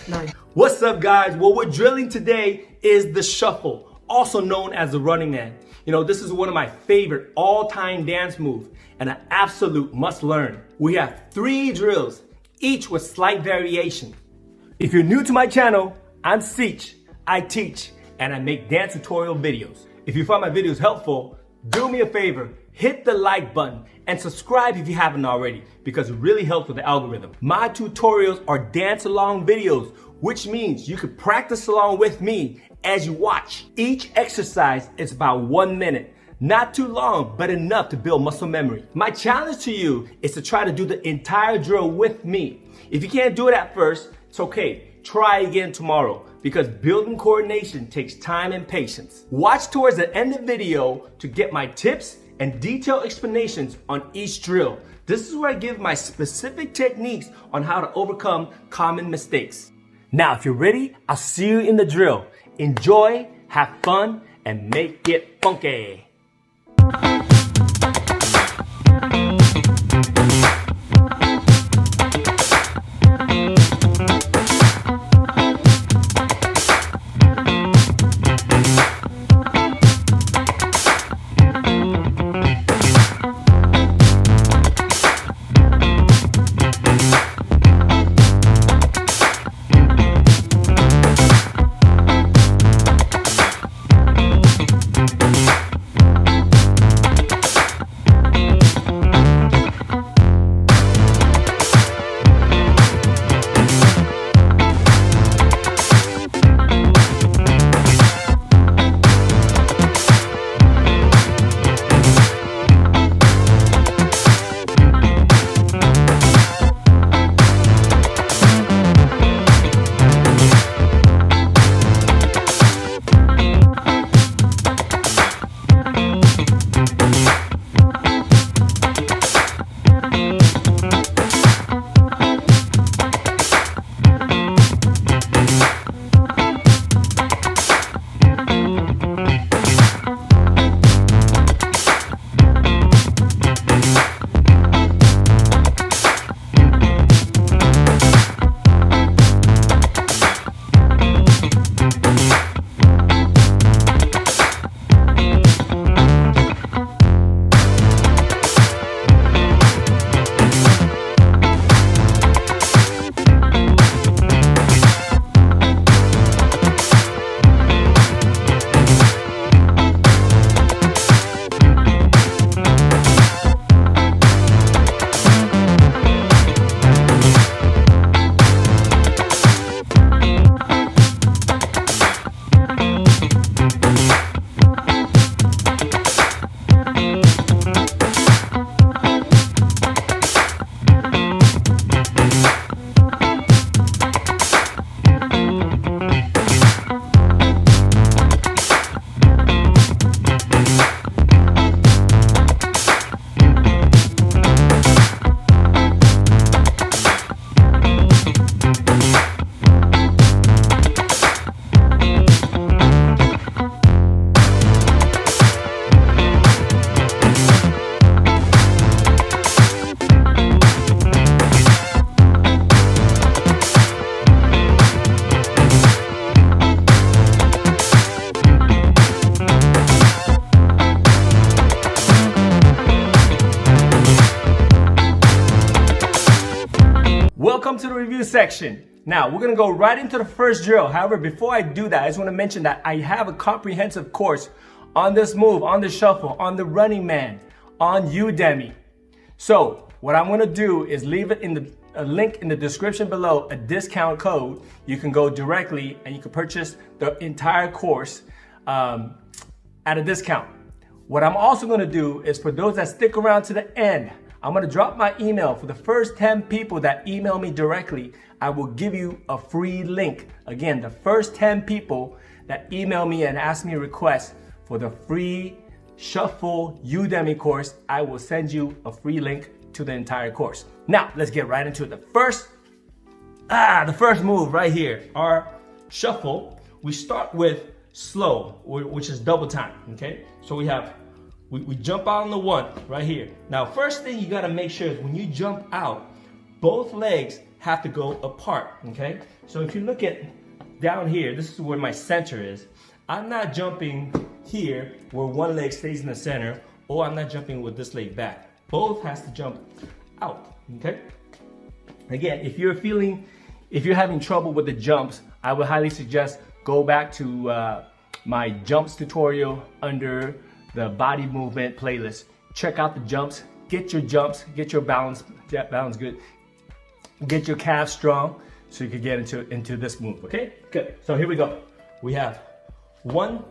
9. What's up, guys? What we're drilling today is the shuffle, also known as the running man. You know, this is one of my favorite all-time dance moves and an absolute must learn. We have 3 drills, each with slight variation. If you're new to my channel, I'm Seach. I teach and I make dance tutorial videos. If you find my videos helpful, do me a favor, hit the like button and subscribe if you haven't already, because it really helps with the algorithm. My tutorials are dance along videos, which means you can practice along with me as you watch. Each exercise is about 1 minute. Not too long, but enough to build muscle memory. My challenge to you is to try to do the entire drill with me. If you can't do it at first, it's okay. Try again tomorrow, because building coordination takes time and patience. Watch towards the end of the video to get my tips and detailed explanations on each drill. This is where I give my specific techniques on how to overcome common mistakes. Now, if you're ready, I'll see you in the drill. Enjoy, have fun, and make it funky. Welcome to the review section. Now, we're gonna go right into the first drill. However, before I do that, I just wanna mention that I have a comprehensive course on this move, on the shuffle, on the running man, on Udemy. So, what I'm gonna do is leave it in a link in the description below, a discount code. You can go directly and you can purchase the entire course at a discount. What I'm also gonna do is, for those that stick around to the end, I'm gonna drop my email. For the first 10 people that email me directly, I will give you a free link. Again, the first 10 people that email me and ask me a request for the free Shuffle Udemy course, I will send you a free link to the entire course. Now, let's get right into it. The first move right here, our shuffle, we start with slow, which is double time, okay? So we jump out on the 1 right here. Now, first thing you gotta make sure is when you jump out, both legs have to go apart, okay? So if you look at down here, this is where my center is. I'm not jumping here where one leg stays in the center, or I'm not jumping with this leg back. Both has to jump out, okay? Again, if you're having trouble with the jumps, I would highly suggest go back to my jumps tutorial under the body movement playlist. Check out the jumps, get your balance good, get your calves strong so you can get into this move, okay? Good, so here we go. We have 1,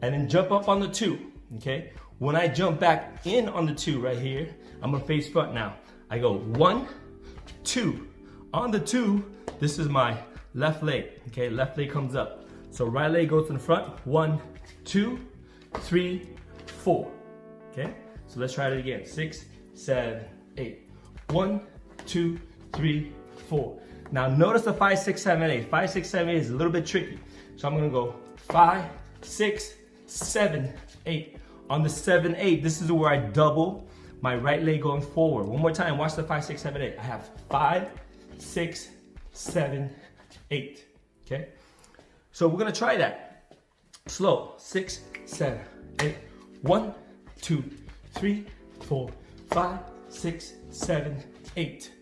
and then jump up on the 2, okay? When I jump back in on the 2 right here, I'm gonna face front now. I go 1, 2. On the 2, this is my left leg, okay? Left leg comes up. So right leg goes to the front, 1, 2, 3, 4, okay? So let's try it again, 6, 7, 8. 1, 2, 3, 4. Now notice the 5, 6, 7, 8. 5, 6, 7, 8 is a little bit tricky. So I'm gonna go 5, 6, 7, 8. On the 7, 8, this is where I double my right leg going forward. One more time, watch the 5, 6, 7, 8. I have 5, 6, 7, 8, okay? So we're gonna try that. Slow, 6, 7, 8. 1, 2, 3, 4, 5, 6, 7, 8.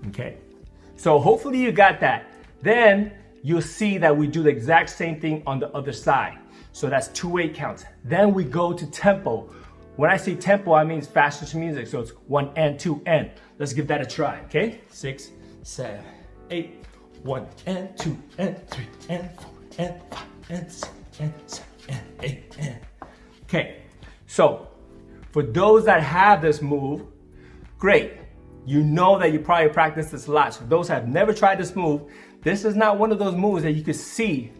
Okay, so hopefully you got that. Then you'll see that we do the exact same thing on the other side. So that's 2 8 counts. Then we go to tempo. When I say tempo, I mean faster music. So it's 1 and 2 and. Let's give that a try, okay? 6, 7, 8. 1 and 2 and 3 and 4 and 5 and 6 and 7 and 8 and. Okay, so for those that have this move, great. You know that you probably practiced this a lot. So those that have never tried this move, this is not one of those moves that you could see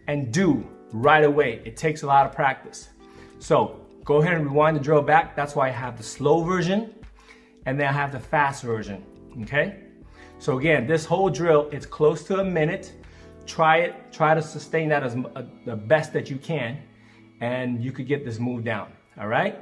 and do right away. It takes a lot of practice. So go ahead and rewind the drill back. That's why I have the slow version and then I have the fast version, okay? So again, this whole drill, it's close to a minute. Try it, try to sustain that as the best that you can, and you could get this move down, all right?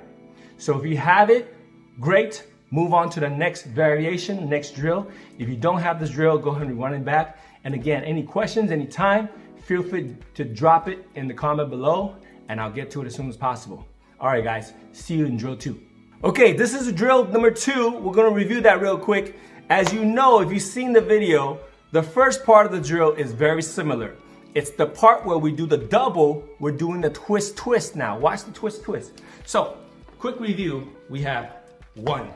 So if you have it, great. Move on to the next variation, next drill. If you don't have this drill, go ahead and run it back. And again, any questions, anytime, feel free to drop it in the comment below and I'll get to it as soon as possible. All right, guys, see you in drill 2. Okay, this is drill number 2. We're gonna review that real quick. As you know, if you've seen the video, the first part of the drill is very similar. It's the part where we do the double, we're doing the twist, twist now. Watch the twist, twist. So, quick review, we have 1,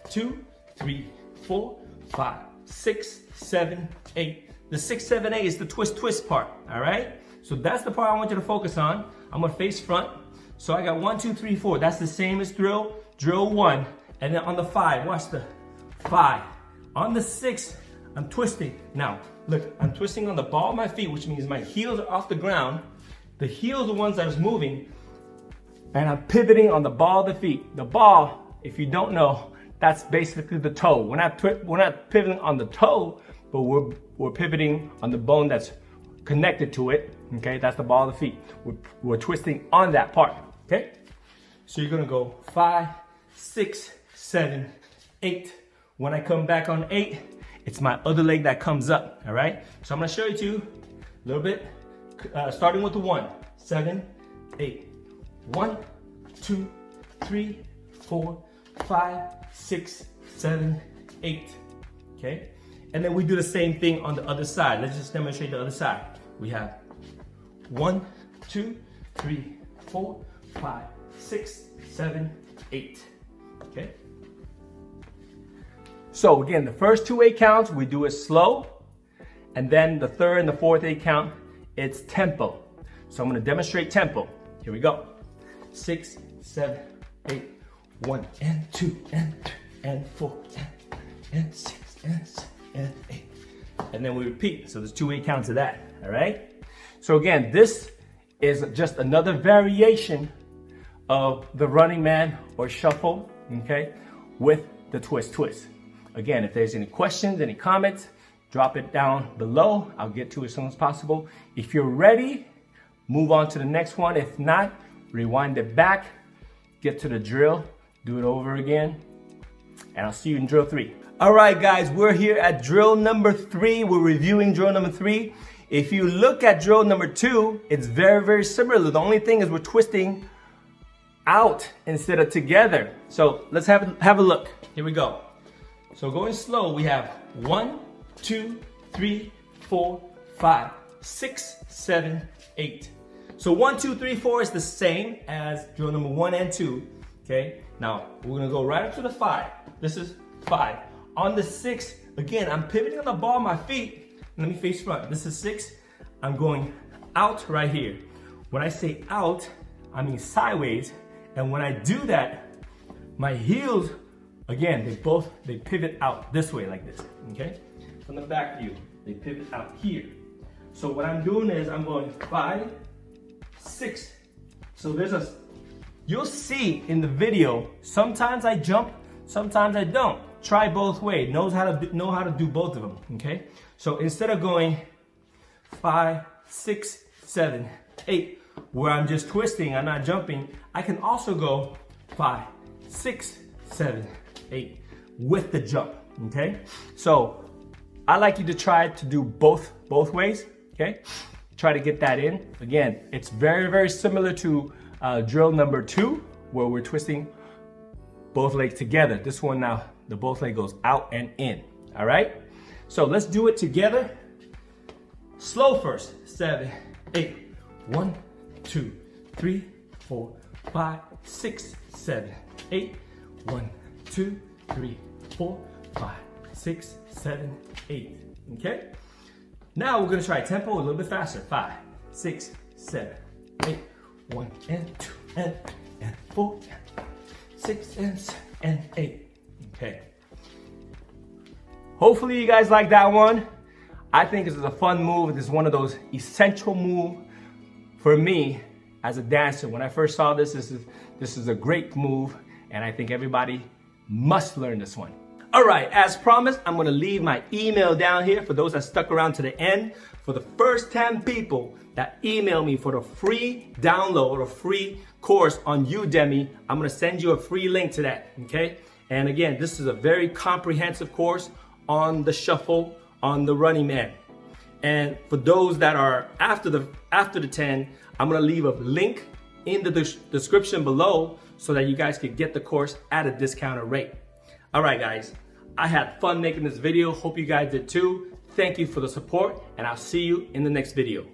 2, 3, 4, 5, 6, 7, 8. The 6, 7, 8 is the twist, twist part, all right? So that's the part I want you to focus on. I'm gonna face front. So I got 1, 2, 3, 4. That's the same as drill 1. And then on the 5, watch the 5. On the 6, I'm twisting. Now, look, I'm twisting on the ball of my feet, which means my heels are off the ground. The heels are the ones that is moving. And I'm pivoting on the ball of the feet. The ball, if you don't know, that's basically the toe. We're not pivoting on the toe, but we're pivoting on the bone that's connected to it. Okay, that's the ball of the feet. We're twisting on that part. Okay, so you're gonna go 5, 6, 7, 8. When I come back on 8, it's my other leg that comes up. All right, so I'm gonna show you two a little bit, starting with the 1, 7, 8. 1, 2, 3, 4, 5, 6, 7, 8. Okay, and then we do the same thing on the other side. Let's just demonstrate the other side. We have 1, 2, 3, 4, 5, 6, 7, 8. Okay. So again, the first 2 8 counts, we do it slow. And then the third and the fourth 8 count, it's tempo. So I'm gonna demonstrate tempo. Here we go. 6, 7, 8. 1 and 2 and 3 and 4 and 6 and 7 and 8. And then we repeat. So there's 2 8 counts of that. All right. So again, this is just another variation of the running man or shuffle, okay, with the twist, twist. Again, if there's any questions, any comments, drop it down below. I'll get to it as soon as possible. If you're ready, move on to the next one. If not, rewind it back, get to the drill, do it over again, and I'll see you in drill 3. All right, guys, we're here at drill number 3. We're reviewing drill number 3. If you look at drill number 2, it's very, very similar. The only thing is we're twisting out instead of together. So let's have a look. Here we go. So going slow, we have 1, 2, 3, 4, 5, 6, 7, 8. So 1, 2, 3, 4 is the same as drill number 1 and 2. Okay, now we're gonna go right up to the 5. This is 5. On the 6, again, I'm pivoting on the ball of my feet. Let me face front. This is 6. I'm going out right here. When I say out, I mean sideways. And when I do that, my heels, again, they pivot out this way like this, okay? From the back view, they pivot out here. So what I'm doing is I'm going 5, 6. So you'll see in the video, sometimes I jump, sometimes I don't. Try both ways. Know how to do both of them, okay? So instead of going 5, 6, 7, 8, where I'm just twisting, I'm not jumping, I can also go 5, 6, 7, 8 with the jump, okay? So I like you to try to do both ways, okay? Try to get that in. Again, it's very, very similar to drill number 2, where we're twisting both legs together. This one now, the both leg goes out and in, all right? So let's do it together. Slow first, 7, 8, 1, 2, 3, 4, 5, 6, 7, 8, 1, 2, 3, 4, 5, 6, 7, 8, okay? Now we're gonna try tempo a little bit faster. 5, 6, 7, 8, 1 and 2 and 4, 6 and 8. Okay. Hopefully you guys like that one. I think this is a fun move. This is one of those essential moves for me as a dancer. When I first saw this is a great move, and I think everybody must learn this one. All right, as promised, I'm gonna leave my email down here for those that stuck around to the end. For the first 10 people that email me for the free download or a free course on Udemy, I'm gonna send you a free link to that, okay? And again, this is a very comprehensive course on the shuffle, on the running man. And for those that are after the 10, I'm gonna leave a link in the description below so that you guys can get the course at a discounted rate. All right, guys, I had fun making this video. Hope you guys did too. Thank you for the support, and I'll see you in the next video.